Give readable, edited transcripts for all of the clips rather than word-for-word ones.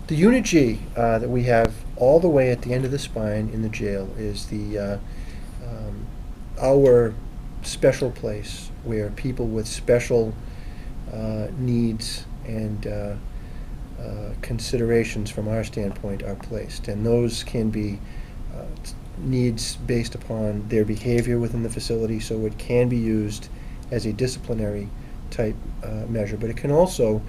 The Unit G that we have all the way at the end of the spine in the jail is our special place where people with special needs and considerations from our standpoint are placed. And those can be needs based upon their behavior within the facility, so it can be used as a disciplinary type measure, but it can also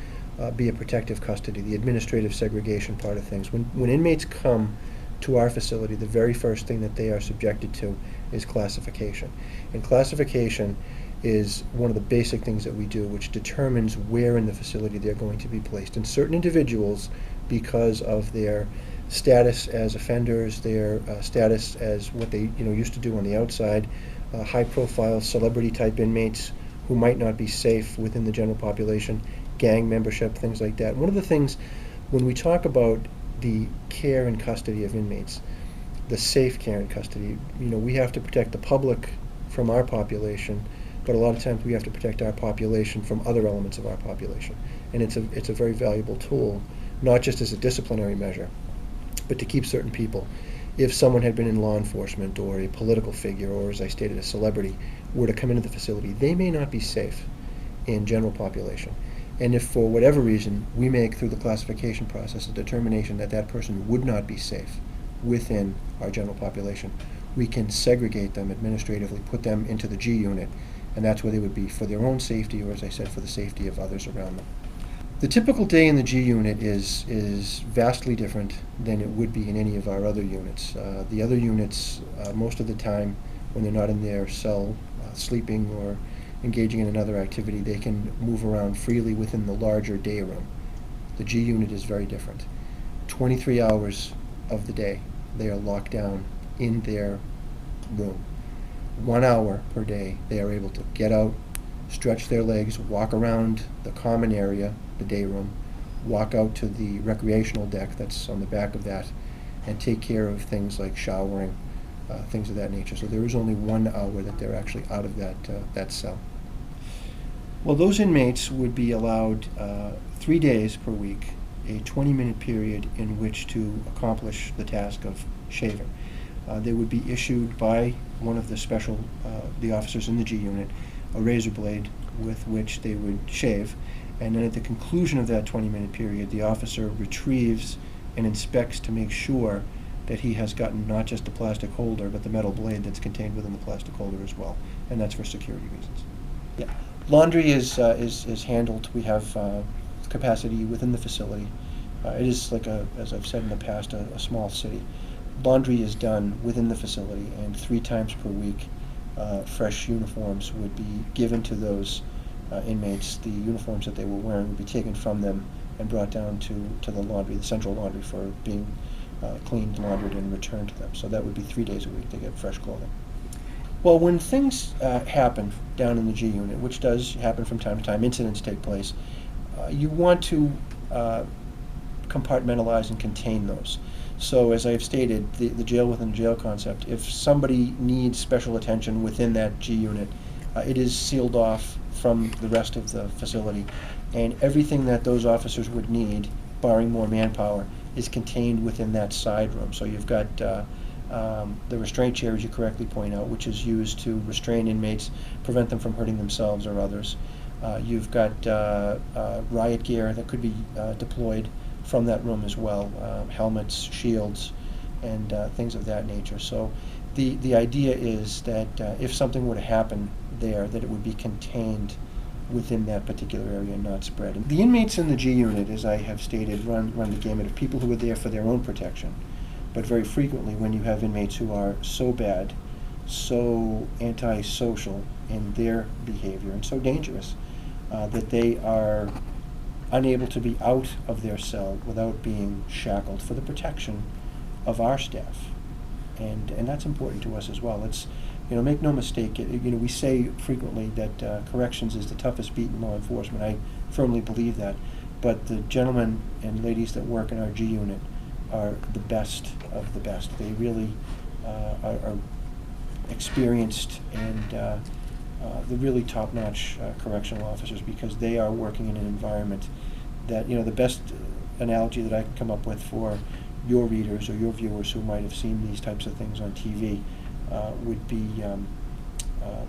be a protective custody, the administrative segregation part of things. When inmates come to our facility, the very first thing that they are subjected to is classification. And classification is one of the basic things that we do, which determines where in the facility they're going to be placed. And certain individuals, because of their status as offenders, their status as what they used to do on the outside, high-profile celebrity-type inmates who might not be safe within the general population, gang membership, things like that. One of the things, when we talk about the care and custody of inmates, the safe care and custody, we have to protect the public from our population, but a lot of times we have to protect our population from other elements of our population. And it's a very valuable tool, not just as a disciplinary measure, but to keep certain people. If someone had been in law enforcement or a political figure, or as I stated, a celebrity, were to come into the facility, they may not be safe in general population. And if for whatever reason we make through the classification process a determination that that person would not be safe within our general population, we can segregate them administratively, put them into the G unit, and that's where they would be for their own safety, or as I said, for the safety of others around them. The typical day in the G unit is vastly different than it would be in any of our other units. The other units, most of the time, when they're not in their cell, sleeping or engaging in another activity, they can move around freely within the larger day room. The G unit is very different. 23 hours of the day, they are locked down in their room. 1 hour per day, they are able to get out, stretch their legs, walk around the common area, the day room, walk out to the recreational deck that's on the back of that, and take care of things like showering, things of that nature. So there is only 1 hour that they're actually out of that cell. Well, those inmates would be allowed 3 days per week, a 20-minute period in which to accomplish the task of shaving. They would be issued by one of the officers in the G unit, a razor blade with which they would shave, and then at the conclusion of that 20-minute period, the officer retrieves and inspects to make sure that he has gotten not just the plastic holder, but the metal blade that's contained within the plastic holder as well, and that's for security reasons. Yeah. Laundry is handled. We have capacity within the facility. It is like as I've said in the past, a small city. Laundry is done within the facility, and 3 times per week, fresh uniforms would be given to those inmates. The uniforms that they were wearing would be taken from them and brought down to the laundry, the central laundry, for being cleaned, laundered, and returned to them. So that would be 3 days a week to get fresh clothing. Well, when things happen down in the G unit, which does happen from time to time, incidents take place, you want to compartmentalize and contain those. So as I have stated, the jail within jail concept, if somebody needs special attention within that G unit, it is sealed off from the rest of the facility, and everything that those officers would need, barring more manpower, is contained within that side room. So you've got the restraint chair, as you correctly point out, which is used to restrain inmates, prevent them from hurting themselves or others. You've got riot gear that could be deployed from that room as well, helmets, shields, and things of that nature. So the idea is that if something were to happen there, that it would be contained within that particular area and not spread. And the inmates in the G unit, as I have stated, run the gamut of people who are there for their own protection. But very frequently, when you have inmates who are so bad, so antisocial in their behavior, and so dangerous, that they are unable to be out of their cell without being shackled, for the protection of our staff. And that's important to us as well. It's, make no mistake, we say frequently that corrections is the toughest beat in law enforcement. I firmly believe that. But the gentlemen and ladies that work in our G unit are the best of the best. They really are experienced and the really top-notch correctional officers, because they are working in an environment that, the best analogy that I can come up with for your readers or your viewers who might have seen these types of things on TV would be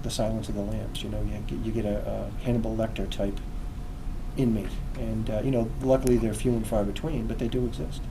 the Silence of the Lambs. You know, you get a Hannibal Lecter type inmate, and luckily they're few and far between, but they do exist.